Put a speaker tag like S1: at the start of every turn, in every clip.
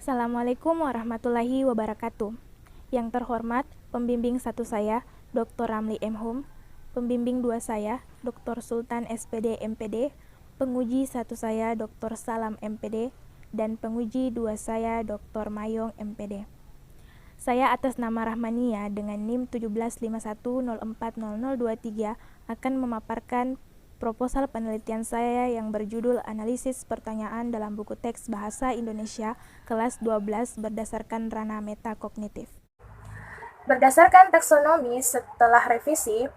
S1: Assalamualaikum warahmatullahi wabarakatuh. Yang terhormat, pembimbing 1 saya, Dr. Ramli M. Hum, pembimbing 2 saya, Dr. Sultan SPD MPD, penguji 1 saya, Dr. Salam MPD, dan penguji 2 saya, Dr. Mayong MPD. Saya atas nama Rahmania dengan NIM 1751040023 akan memaparkan proposal penelitian saya yang berjudul Analisis Pertanyaan dalam Buku Teks Bahasa Indonesia kelas 12 berdasarkan ranah metakognitif.
S2: Berdasarkan taksonomi setelah revisi,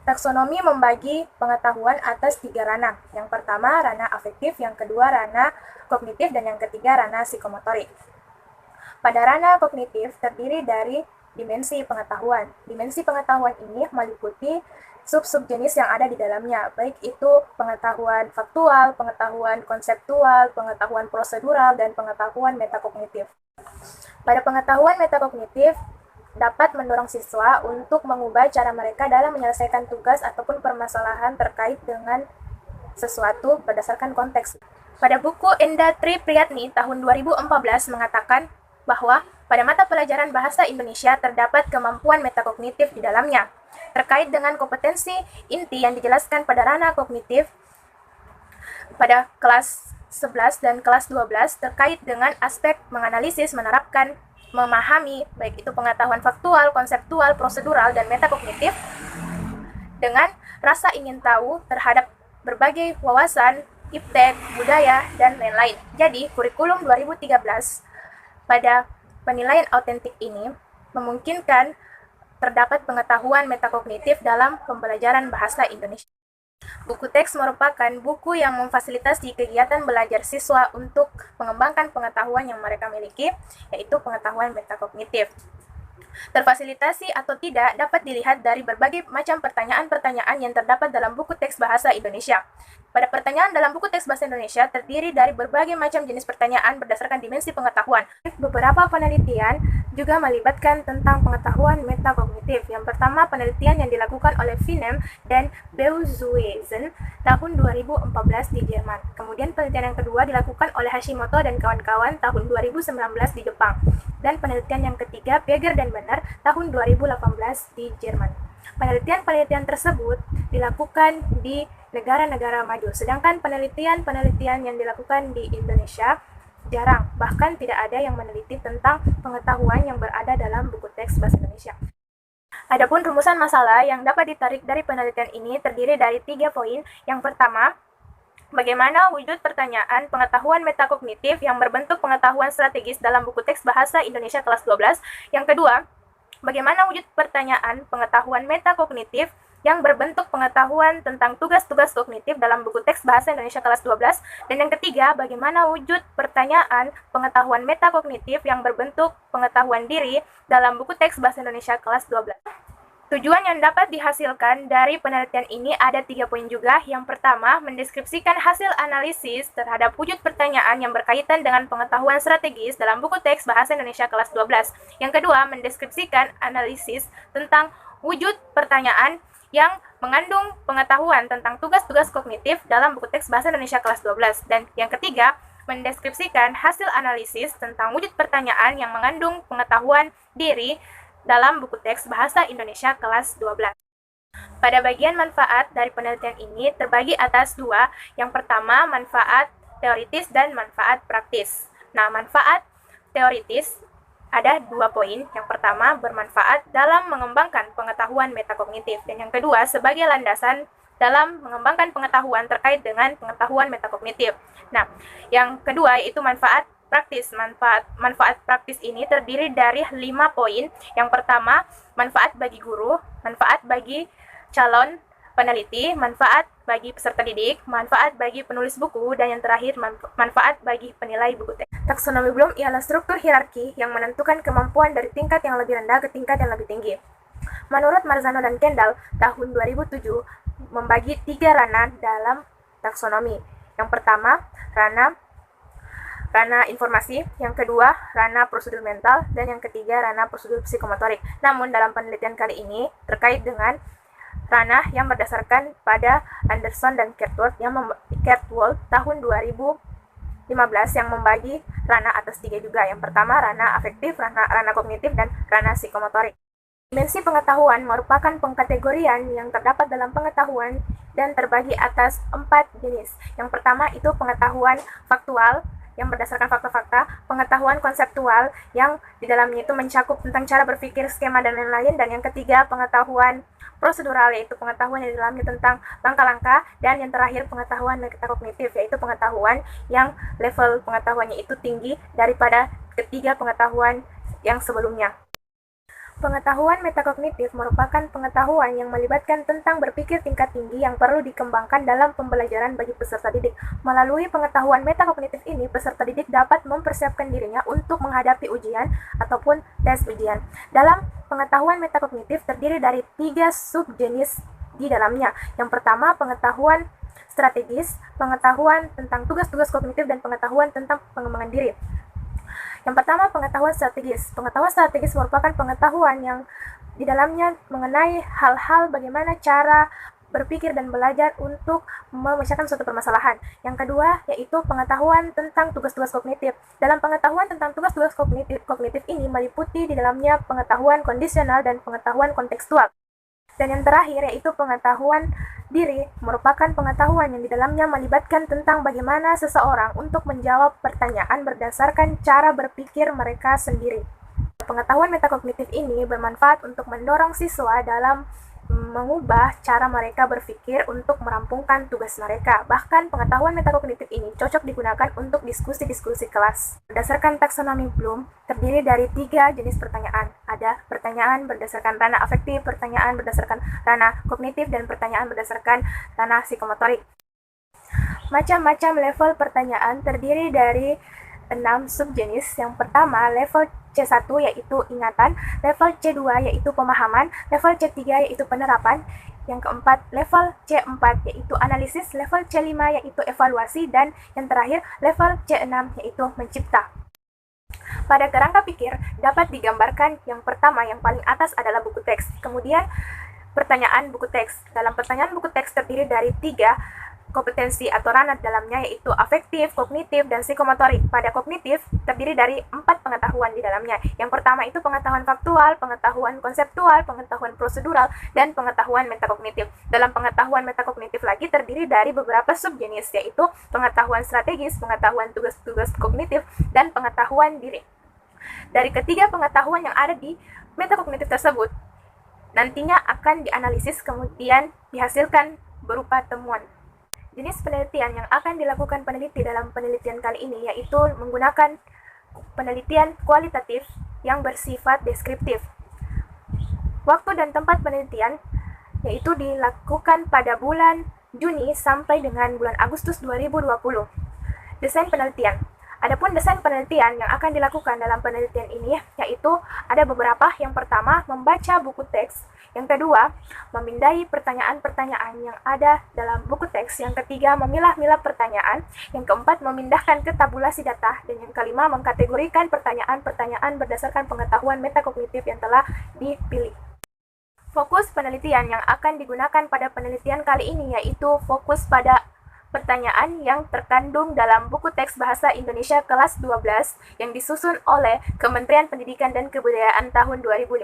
S2: taksonomi membagi pengetahuan atas 3 ranah. Yang pertama, ranah afektif, yang kedua, ranah kognitif, dan yang ketiga, ranah psikomotorik. Pada ranah kognitif terdiri dari dimensi pengetahuan. Dimensi pengetahuan ini meliputi sub-sub jenis yang ada di dalamnya, baik itu pengetahuan faktual, pengetahuan konseptual, pengetahuan prosedural, dan pengetahuan metakognitif. Pada pengetahuan metakognitif, dapat mendorong siswa untuk mengubah cara mereka dalam menyelesaikan tugas ataupun permasalahan terkait dengan sesuatu berdasarkan konteks. Pada buku Enda Tri Priyatni tahun 2014 mengatakan bahwa pada mata pelajaran bahasa Indonesia terdapat kemampuan metakognitif di dalamnya, terkait dengan kompetensi inti yang dijelaskan pada ranah kognitif pada kelas 11 dan kelas 12 terkait dengan aspek menganalisis, menerapkan, memahami, baik itu pengetahuan faktual, konseptual, prosedural, dan metakognitif, dengan rasa ingin tahu terhadap berbagai wawasan, iptek, budaya, dan lain-lain. Jadi, kurikulum 2013 pada penilaian autentik ini memungkinkan terdapat pengetahuan metakognitif dalam pembelajaran bahasa Indonesia. Buku teks merupakan buku yang memfasilitasi kegiatan belajar siswa untuk mengembangkan pengetahuan yang mereka miliki, yaitu pengetahuan metakognitif. Terfasilitasi atau tidak dapat dilihat dari berbagai macam pertanyaan-pertanyaan yang terdapat dalam buku teks bahasa Indonesia. Pada pertanyaan dalam buku teks bahasa Indonesia terdiri dari berbagai macam jenis pertanyaan berdasarkan dimensi pengetahuan. Beberapa penelitian juga melibatkan tentang pengetahuan metakognitif. Yang pertama, penelitian yang dilakukan oleh Vinem dan Beuzuezen tahun 2014 di Jerman. Kemudian penelitian yang kedua dilakukan oleh Hashimoto dan kawan-kawan tahun 2019 di Jepang. Dan penelitian yang ketiga, Beger dan Benner tahun 2018 di Jerman. Penelitian-penelitian tersebut dilakukan di negara-negara maju, sedangkan penelitian-penelitian yang dilakukan di Indonesia jarang, bahkan tidak ada yang meneliti tentang pengetahuan yang berada dalam buku teks bahasa Indonesia. Adapun rumusan masalah yang dapat ditarik dari penelitian ini terdiri dari 3 poin. Yang pertama, bagaimana wujud pertanyaan pengetahuan metakognitif yang berbentuk pengetahuan strategis dalam buku teks bahasa Indonesia kelas 12. Yang kedua, bagaimana wujud pertanyaan pengetahuan metakognitif yang berbentuk pengetahuan tentang tugas-tugas kognitif dalam buku teks bahasa Indonesia kelas 12. Dan yang ketiga, bagaimana wujud pertanyaan pengetahuan metakognitif yang berbentuk pengetahuan diri dalam buku teks bahasa Indonesia kelas 12. Tujuan yang dapat dihasilkan dari penelitian ini ada 3 poin juga. Yang pertama, mendeskripsikan hasil analisis terhadap wujud pertanyaan yang berkaitan dengan pengetahuan strategis dalam buku teks bahasa Indonesia kelas 12. Yang kedua, mendeskripsikan analisis tentang wujud pertanyaan yang mengandung pengetahuan tentang tugas-tugas kognitif dalam buku teks bahasa Indonesia kelas 12. Dan yang ketiga, mendeskripsikan hasil analisis tentang wujud pertanyaan yang mengandung pengetahuan diri dalam buku teks bahasa Indonesia kelas 12. Pada bagian manfaat dari penelitian ini terbagi atas 2. Yang pertama, manfaat teoritis dan manfaat praktis. Nah, manfaat teoritis ada 2 poin. Yang pertama, bermanfaat dalam mengembangkan pengetahuan metakognitif. Dan yang kedua, sebagai landasan dalam mengembangkan pengetahuan terkait dengan pengetahuan metakognitif. Nah, yang kedua yaitu manfaat praktis. Manfaat praktis ini terdiri dari 5 poin. Yang pertama, manfaat bagi guru, manfaat bagi calon peneliti, manfaat bagi peserta didik, manfaat bagi penulis buku, dan yang terakhir manfaat bagi penilai buku teks. Taksonomi Bloom ialah struktur hierarki yang menentukan kemampuan dari tingkat yang lebih rendah ke tingkat yang lebih tinggi. Menurut Marzano dan Kendall tahun 2007 membagi 3 ranah dalam taksonomi. Yang pertama, ranah informasi, yang kedua, ranah prosedur mental, dan yang ketiga, ranah prosedur psikomotorik. Namun, dalam penelitian kali ini terkait dengan ranah yang berdasarkan pada Anderson dan Kertwold tahun 2000 15 yang membagi ranah atas 3 juga. Yang pertama ranah afektif, ranah kognitif, dan ranah psikomotorik. Dimensi pengetahuan merupakan pengkategorian yang terdapat dalam pengetahuan dan terbagi atas 4 jenis. Yang pertama itu pengetahuan faktual yang berdasarkan fakta-fakta, pengetahuan konseptual yang di dalamnya itu mencakup tentang cara berpikir, skema, dan lain-lain, dan yang ketiga pengetahuan prosedural, yaitu pengetahuan yang di dalamnya tentang langkah-langkah, dan yang terakhir pengetahuan metakognitif, yaitu pengetahuan yang level pengetahuannya itu tinggi daripada ketiga pengetahuan yang sebelumnya. Pengetahuan metakognitif merupakan pengetahuan yang melibatkan tentang berpikir tingkat tinggi yang perlu dikembangkan dalam pembelajaran bagi peserta didik. Melalui pengetahuan metakognitif ini, peserta didik dapat mempersiapkan dirinya untuk menghadapi ujian ataupun tes ujian. Dalam pengetahuan metakognitif terdiri dari 3 subjenis di dalamnya. Yang pertama, pengetahuan strategis, pengetahuan tentang tugas-tugas kognitif, dan pengetahuan tentang pengembangan diri. Yang pertama, pengetahuan strategis. Pengetahuan strategis merupakan pengetahuan yang di dalamnya mengenai hal-hal bagaimana cara berpikir dan belajar untuk memecahkan suatu permasalahan. Yang kedua, yaitu pengetahuan tentang tugas-tugas kognitif. Dalam pengetahuan tentang tugas-tugas kognitif ini meliputi di dalamnya pengetahuan kondisional dan pengetahuan kontekstual. Dan yang terakhir, yaitu pengetahuan diri, merupakan pengetahuan yang di dalamnya melibatkan tentang bagaimana seseorang untuk menjawab pertanyaan berdasarkan cara berpikir mereka sendiri. Pengetahuan metakognitif ini bermanfaat untuk mendorong siswa dalam mengubah cara mereka berpikir untuk merampungkan tugas mereka. Bahkan pengetahuan metakognitif ini cocok digunakan untuk diskusi-diskusi kelas. Berdasarkan taksonomi Bloom, terdiri dari 3 jenis pertanyaan. Ada pertanyaan berdasarkan ranah afektif, pertanyaan berdasarkan ranah kognitif, dan pertanyaan berdasarkan ranah psikomotorik. Macam-macam level pertanyaan terdiri dari 6 subjenis. Yang pertama, level C1 yaitu ingatan, level C2 yaitu pemahaman, level C3 yaitu penerapan, yang keempat level C4 yaitu analisis, level C5 yaitu evaluasi, dan yang terakhir level C6 yaitu mencipta. Pada kerangka pikir dapat digambarkan yang pertama, yang paling atas adalah buku teks. Kemudian pertanyaan buku teks. Dalam pertanyaan buku teks terdiri dari 3 kompetensi atau ranah dalamnya, yaitu afektif, kognitif, dan psikomotorik. Pada kognitif terdiri dari 4 pengetahuan di dalamnya. Yang pertama itu pengetahuan faktual, pengetahuan konseptual, pengetahuan prosedural, dan pengetahuan metakognitif. Dalam pengetahuan metakognitif lagi terdiri dari beberapa subjenis, yaitu pengetahuan strategis, pengetahuan tugas-tugas kognitif, dan pengetahuan diri. Dari ketiga pengetahuan yang ada di metakognitif tersebut, nantinya akan dianalisis kemudian dihasilkan berupa temuan. Jenis penelitian yang akan dilakukan peneliti dalam penelitian kali ini yaitu menggunakan penelitian kualitatif yang bersifat deskriptif. Waktu dan tempat penelitian yaitu dilakukan pada bulan Juni sampai dengan bulan Agustus 2020. Desain penelitian. Adapun desain penelitian yang akan dilakukan dalam penelitian ini yaitu ada beberapa. Yang pertama, membaca buku teks. Yang kedua, memindai pertanyaan-pertanyaan yang ada dalam buku teks. Yang ketiga, memilah-milah pertanyaan. Yang keempat, memindahkan ke tabulasi data. Dan yang kelima, mengkategorikan pertanyaan-pertanyaan berdasarkan pengetahuan metakognitif yang telah dipilih. Fokus penelitian yang akan digunakan pada penelitian kali ini yaitu fokus pada pertanyaan yang terkandung dalam buku teks Bahasa Indonesia kelas 12 yang disusun oleh Kementerian Pendidikan dan Kebudayaan tahun 2015.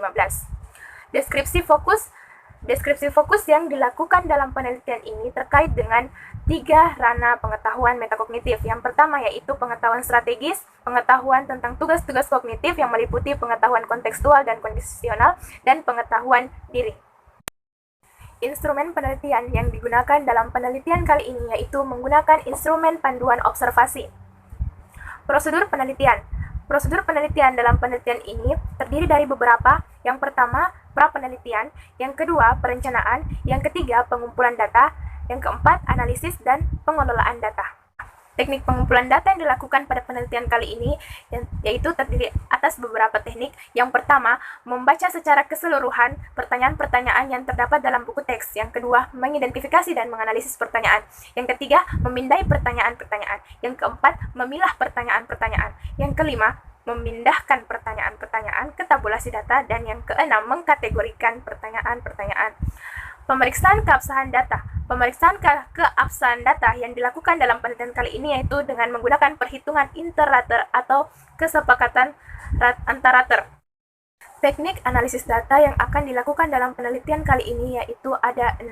S2: Deskripsi fokus yang dilakukan dalam penelitian ini terkait dengan 3 ranah pengetahuan metakognitif. Yang pertama yaitu pengetahuan strategis, pengetahuan tentang tugas-tugas kognitif yang meliputi pengetahuan kontekstual dan kondisional, dan pengetahuan diri. Instrumen penelitian yang digunakan dalam penelitian kali ini yaitu menggunakan instrumen panduan observasi. Prosedur penelitian. Prosedur penelitian dalam penelitian ini terdiri dari beberapa. Yang pertama, pra-penelitian. Yang kedua, perencanaan. Yang ketiga, pengumpulan data. Yang keempat, analisis dan pengelolaan data. Teknik pengumpulan data yang dilakukan pada penelitian kali ini yaitu terdiri atas beberapa teknik. Yang pertama, membaca secara keseluruhan pertanyaan-pertanyaan yang terdapat dalam buku teks. Yang kedua, mengidentifikasi dan menganalisis pertanyaan. Yang ketiga, memindai pertanyaan-pertanyaan. Yang keempat, memilah pertanyaan-pertanyaan. Yang kelima, memindahkan pertanyaan-pertanyaan ke tabulasi data. Dan yang keenam, mengkategorikan pertanyaan-pertanyaan. Pemeriksaan keabsahan data. Pemeriksaan keabsahan data yang dilakukan dalam penelitian kali ini yaitu dengan menggunakan perhitungan inter-rater atau kesepakatan antar-rater. Teknik analisis data yang akan dilakukan dalam penelitian kali ini yaitu ada 6.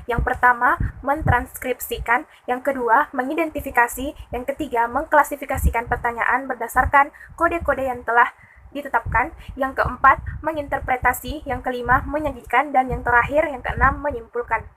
S2: Yang pertama, mentranskripsikan. Yang kedua, mengidentifikasi. Yang ketiga, mengklasifikasikan pertanyaan berdasarkan kode-kode yang telah ditetapkan. Yang keempat, menginterpretasi. Yang kelima, menyajikan. Dan yang terakhir, yang keenam, menyimpulkan.